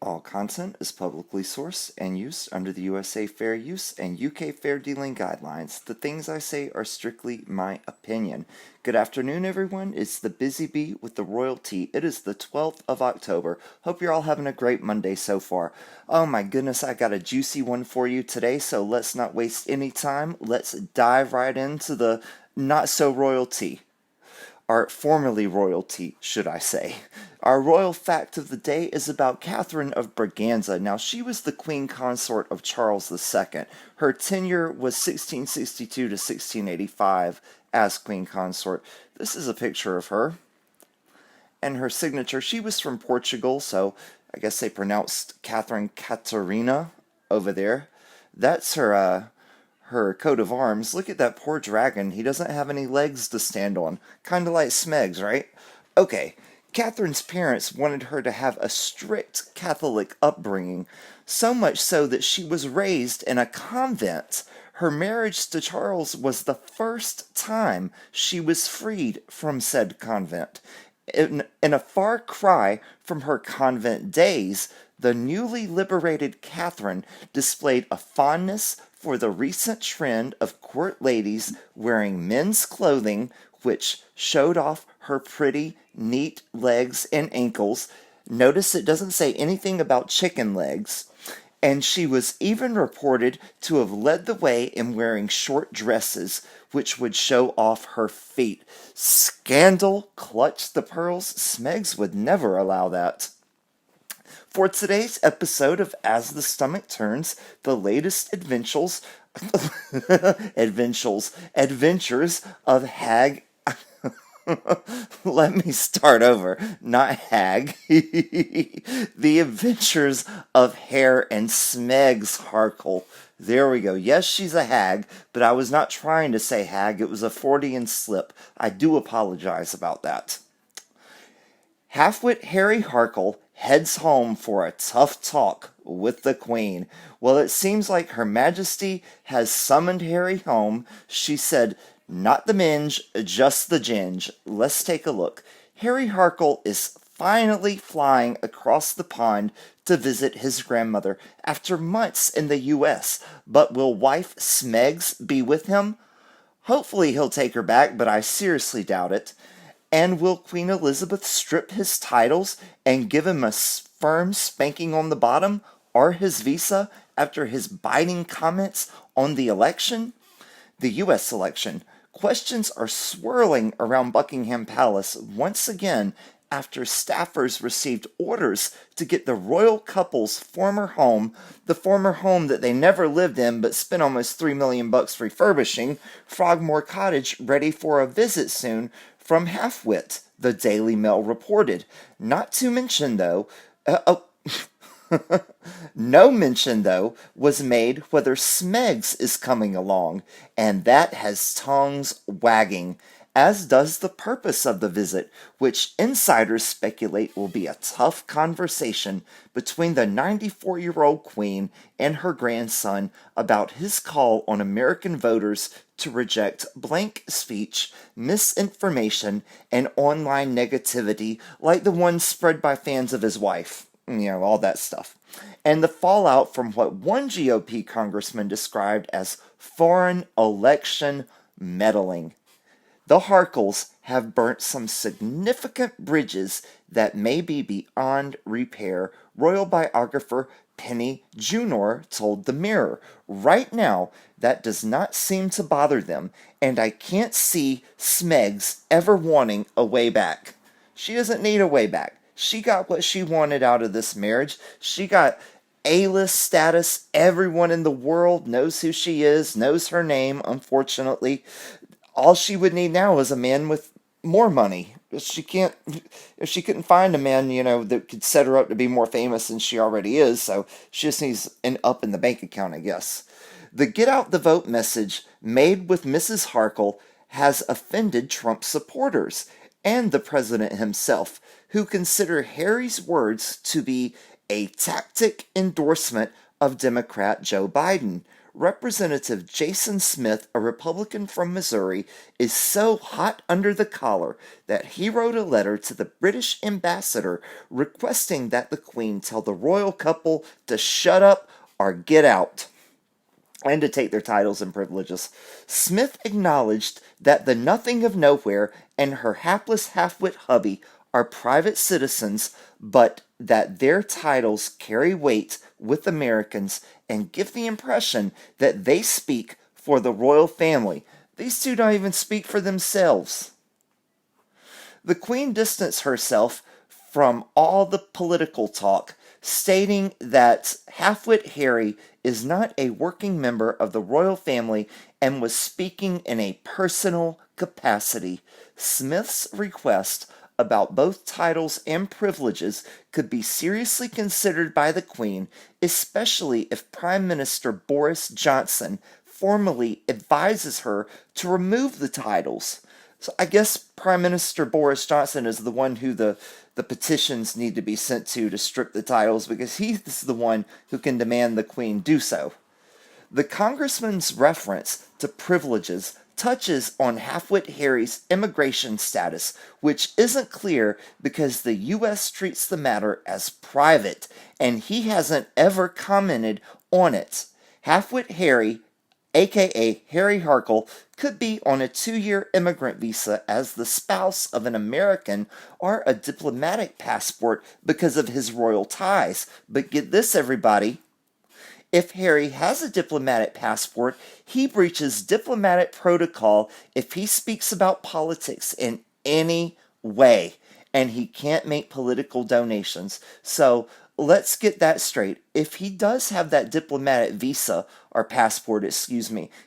All content is publicly sourced and used under the USA Fair Use and UK Fair Dealing Guidelines. The things I say are strictly my opinion. Good afternoon, everyone. It's the Bizzy Bee with the royalty. It is the 12th of October. Hope you're all having a great Monday so far. Oh my goodness, I got a juicy one for you today, so let's not waste any time. Let's dive right into the not-so-royalty. Our formerly royalty, should I say. Our royal fact of the day is about Catherine of Braganza. Now, she was the queen consort of Charles II. Her tenure was 1662 to 1685 as queen consort. This is a picture of her. And her signature, she was from Portugal, so I guess they pronounced Catherine Catarina over there. That's her coat of arms. Look at that poor dragon. He doesn't have any legs to stand on. Kind of like Smegs, right? Okay, Catherine's parents wanted her to have a strict Catholic upbringing, so much so that she was raised in a convent. Her marriage to Charles was the first time she was freed from said convent. In a far cry from her convent days, the newly liberated Catherine displayed a fondness for the recent trend of court ladies wearing men's clothing, which showed off her pretty, neat legs and ankles. Notice it doesn't say anything about chicken legs. And she was even reported to have led the way in wearing short dresses, which would show off her feet. Scandal clutched the pearls. Smegs would never allow that. For today's episode of As the Stomach Turns, the latest adventures of Hag. Let me start over. Not Hag. The adventures of Hare and Smegs Harkle. There we go. Yes, she's a hag, but I was not trying to say hag. It was a Freudian slip. I do apologize about that. Half-wit Harry Harkle heads home for a tough talk with the Queen. Well, it seems like Her Majesty has summoned Harry home. She said, "Not the Minge, just the Ginge." Let's take a look. Harry Harkle is finally flying across the pond to visit his grandmother after months in the U.S. But will wife Smegs be with him? Hopefully he'll take her back, but I seriously doubt it. And will Queen Elizabeth strip his titles and give him a firm spanking on the bottom or his visa after his biting comments on the election? The U.S. election. Questions are swirling around Buckingham Palace once again after staffers received orders to get the royal couple's former home, the former home that they never lived in but spent almost $3 million refurbishing, Frogmore Cottage, ready for a visit soon from Halfwit, the Daily Mail reported. Not to mention, though, no mention, though, was made whether Smegs is coming along, and that has tongues wagging, as does the purpose of the visit, which insiders speculate will be a tough conversation between the 94-year-old Queen and her grandson about his call on American voters to reject blank speech, misinformation, and online negativity like the ones spread by fans of his wife. All that stuff. And the fallout from what one GOP congressman described as foreign election meddling. The Harkles have burnt some significant bridges that may be beyond repair, royal biographer Penny Junor told The Mirror. Right now, that does not seem to bother them, and I can't see Smegs ever wanting a way back. She doesn't need a way back. She got what she wanted out of this marriage. She got A-list status. Everyone in the world knows who she is, knows her name, unfortunately. All she would need now is a man with more money. If she couldn't find a man, that could set her up to be more famous than she already is, so she just needs an up in the bank account, I guess. The Get Out the Vote message made with Mrs. Harkle has offended Trump supporters and the president himself, who consider Harry's words to be a tactic endorsement of Democrat Joe Biden. Representative Jason Smith, a Republican from Missouri, is so hot under the collar that he wrote a letter to the British ambassador requesting that the Queen tell the royal couple to shut up or get out, and to take their titles and privileges. Smith acknowledged that the Nothing of Nowhere and her hapless half-wit hubby are private citizens, but that their titles carry weight with Americans and give the impression that they speak for the royal family. These two don't even speak for themselves. The Queen distanced herself from all the political talk, stating that Halfwit Harry is not a working member of the royal family and was speaking in a personal capacity. Smith's request about both titles and privileges could be seriously considered by the Queen, especially if Prime Minister Boris Johnson formally advises her to remove the titles. So I guess Prime Minister Boris Johnson is the one who the petitions need to be sent to strip the titles, because he's the one who can demand the Queen do so. The Congressman's reference to privileges touches on Halfwit Harry's immigration status, which isn't clear because the U.S. treats the matter as private, and he hasn't ever commented on it. Halfwit Harry, aka Harry Harkle, could be on a 2-year immigrant visa as the spouse of an American or a diplomatic passport because of his royal ties. But get this, everybody. If Harry has a diplomatic passport, he breaches diplomatic protocol if he speaks about politics in any way, and he can't make political donations. So let's get that straight. If he does have that diplomatic visa, or passport,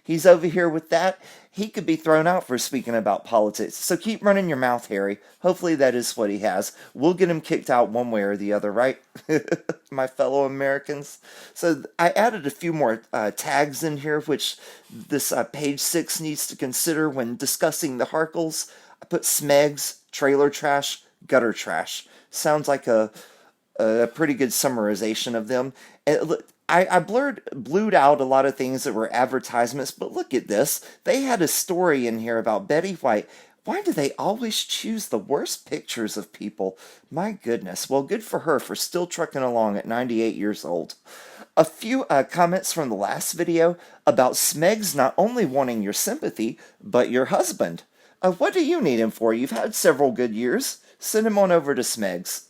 he's over here with that, he could be thrown out for speaking about politics. So keep running your mouth, Harry. Hopefully that is what he has. We'll get him kicked out one way or the other, right? My fellow Americans. So I added a few more tags in here, which this page 6 needs to consider when discussing the Harkles. I put smegs, trailer trash, gutter trash. Sounds like a pretty good summarization of them. I blued out a lot of things that were advertisements, but look at this. They had a story in here about Betty White. Why do they always choose the worst pictures of people? My goodness. Well, good for her for still trucking along at 98 years old. A few comments from the last video about Smegs not only wanting your sympathy, but your husband. What do you need him for? You've had several good years. Send him on over to Smegs.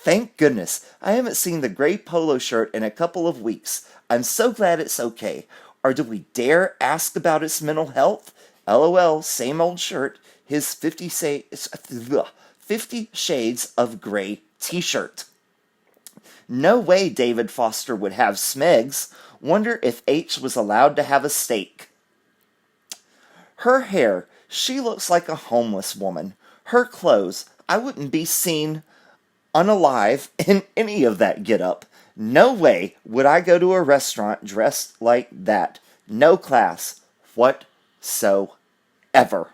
Thank goodness. I haven't seen the gray polo shirt in a couple of weeks. I'm so glad it's okay. Or do we dare ask about its mental health? LOL, same old shirt. His 50 Shades of Grey t-shirt. No way David Foster would have Smegs. Wonder if H was allowed to have a steak. Her hair, she looks like a homeless woman. Her clothes, I wouldn't be seen unalive in any of that getup. No way would I go to a restaurant dressed like that. No class whatsoever.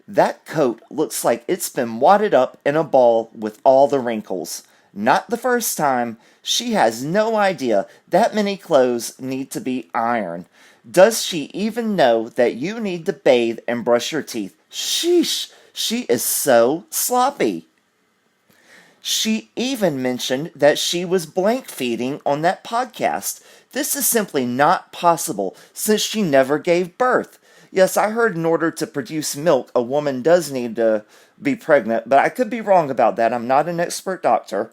That coat looks like it's been wadded up in a ball with all the wrinkles. Not the first time. She has no idea that many clothes need to be ironed. Does she even know that you need to bathe and brush your teeth? Sheesh, she is so sloppy. She even mentioned that she was blank feeding on that podcast. This is simply not possible since she never gave birth. Yes, I heard in order to produce milk, a woman does need to be pregnant, but I could be wrong about that. I'm not an expert doctor.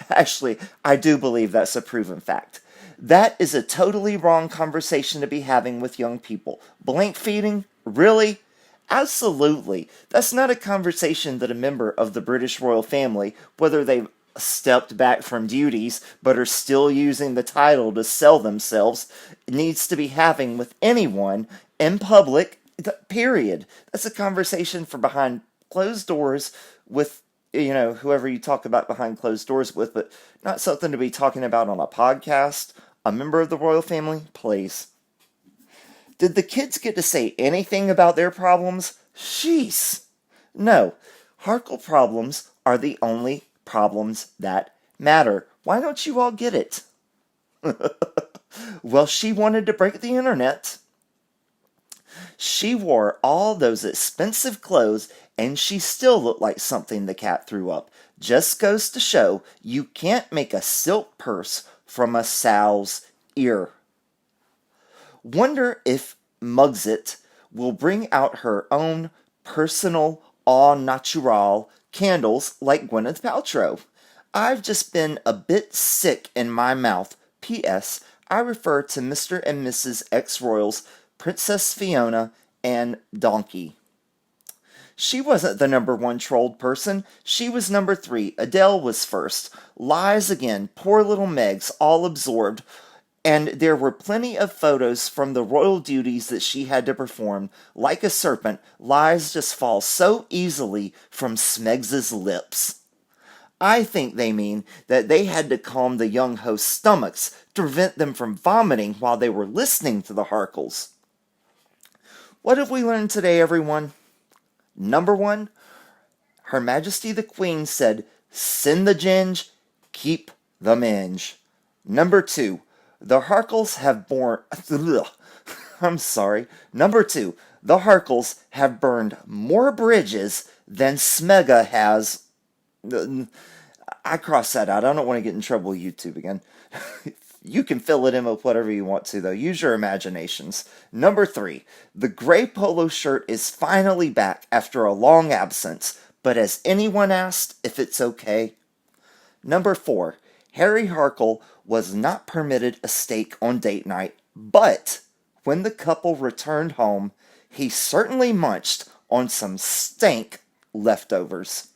Actually, I do believe that's a proven fact. That is a totally wrong conversation to be having with young people. Blank feeding? Really? Absolutely. That's not a conversation that a member of the British royal family, whether they've stepped back from duties but are still using the title to sell themselves, needs to be having with anyone in public, period. That's a conversation for behind closed doors with, whoever you talk about behind closed doors with, but not something to be talking about on a podcast. A member of the royal family? Please. Did the kids get to say anything about their problems? Jeez. No. Harkle problems are the only problems that matter. Why don't you all get it? Well, she wanted to break the internet. She wore all those expensive clothes, and she still looked like something the cat threw up. Just goes to show you can't make a silk purse from a sow's ear. Wonder if Megxit will bring out her own personal au naturel candles like Gwyneth Paltrow. I've just been a bit sick in my mouth. P.S. I refer to Mr. and Mrs. Ex-Royals, Princess Fiona, and Donkey. She wasn't the number one trolled person. She was number 3. Adele was first. Lies again. Poor little Megs, all absorbed. And there were plenty of photos from the royal duties that she had to perform. Like a serpent, lies just fall so easily from Smegs's lips. I think they mean that they had to calm the young host's stomachs to prevent them from vomiting while they were listening to the Harkles. What have we learned today, everyone? Number 1, Her Majesty the Queen said, "Send the Ginge, keep the Minge." Number 2, the Harkles have borne... I'm sorry. Number 2, the Harkles have burned more bridges than Smega has... I crossed that out. I don't want to get in trouble with YouTube again. You can fill it in with whatever you want to, though. Use your imaginations. Number 3, the gray polo shirt is finally back after a long absence, but has anyone asked if it's okay? Number 4, Harry Harkle was not permitted a steak on date night, but when the couple returned home, he certainly munched on some stank leftovers.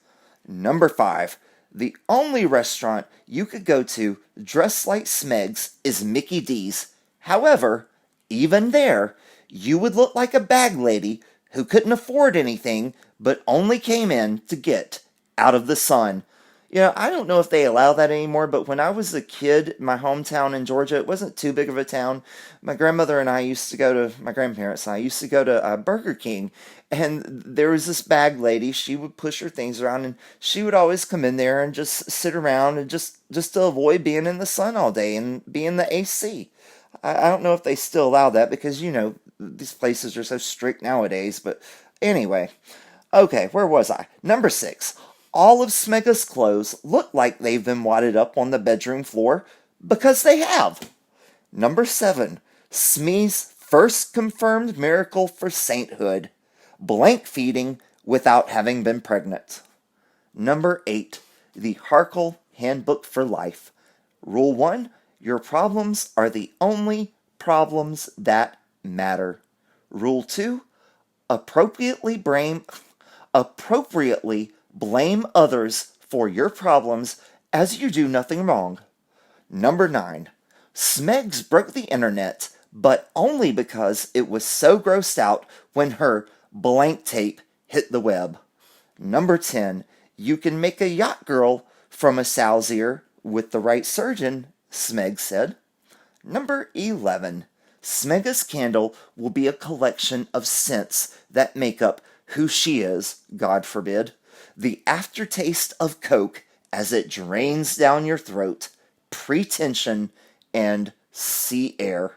Number 5, the only restaurant you could go to dressed like Smegs is Mickey D's. However, even there, you would look like a bag lady who couldn't afford anything but only came in to get out of the sun. You know, I don't know if they allow that anymore, but when I was a kid, my hometown in Georgia, it wasn't too big of a town. My grandmother and I used to go to, my grandparents and I used to go to Burger King, and there was this bag lady. She would push her things around, and she would always come in there and just sit around and just to avoid being in the sun all day and be in the AC. I don't know if they still allow that because, you know, these places are so strict nowadays, but anyway. Okay, where was I? Number 6. All of Smega's clothes look like they've been wadded up on the bedroom floor because they have. Number 7. Smee's first confirmed miracle for sainthood. Blank feeding without having been pregnant. Number 8. The Harkle Handbook for Life. Rule 1. Your problems are the only problems that matter. Rule 2. Appropriately blame others for your problems as you do nothing wrong. Number 9. Smegs broke the internet, but only because it was so grossed out when her blank tape hit the web. Number 10. You can make a yacht girl from a sow's ear with the right surgeon, Smeg said. Number 11. Smega's candle will be a collection of scents that make up who she is, God forbid. The aftertaste of Coke as it drains down your throat, pretension, and sea air.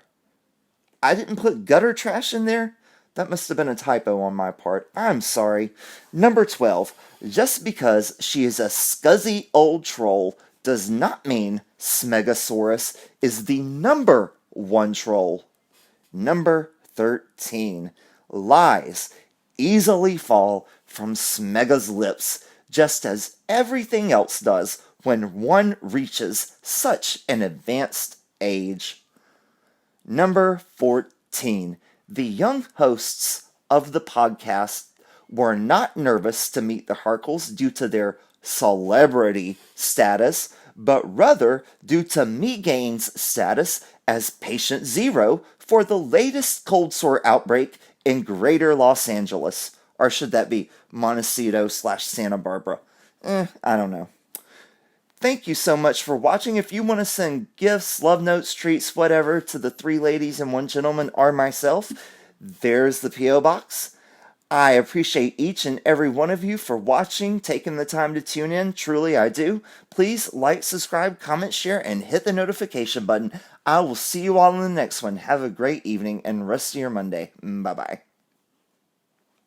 I didn't put gutter trash in there? That must have been a typo on my part. I'm sorry. Number 12. Just because she is a scuzzy old troll does not mean Smegosaurus is the number 1 troll. Number 13. Lies easily fall from Smega's lips, just as everything else does when one reaches such an advanced age. Number 14. The young hosts of the podcast were not nervous to meet the Harkles due to their celebrity status, but rather due to Meghan's status as patient zero for the latest cold sore outbreak in greater Los Angeles. Or should that be Montecito/Santa Barbara? I don't know. Thank you so much for watching. If you want to send gifts, love notes, treats, whatever, to the 3 ladies and 1 gentleman or myself, there's the P.O. Box. I appreciate each and every one of you for watching, taking the time to tune in. Truly, I do. Please like, subscribe, comment, share, and hit the notification button. I will see you all in the next one. Have a great evening and rest of your Monday. Bye-bye.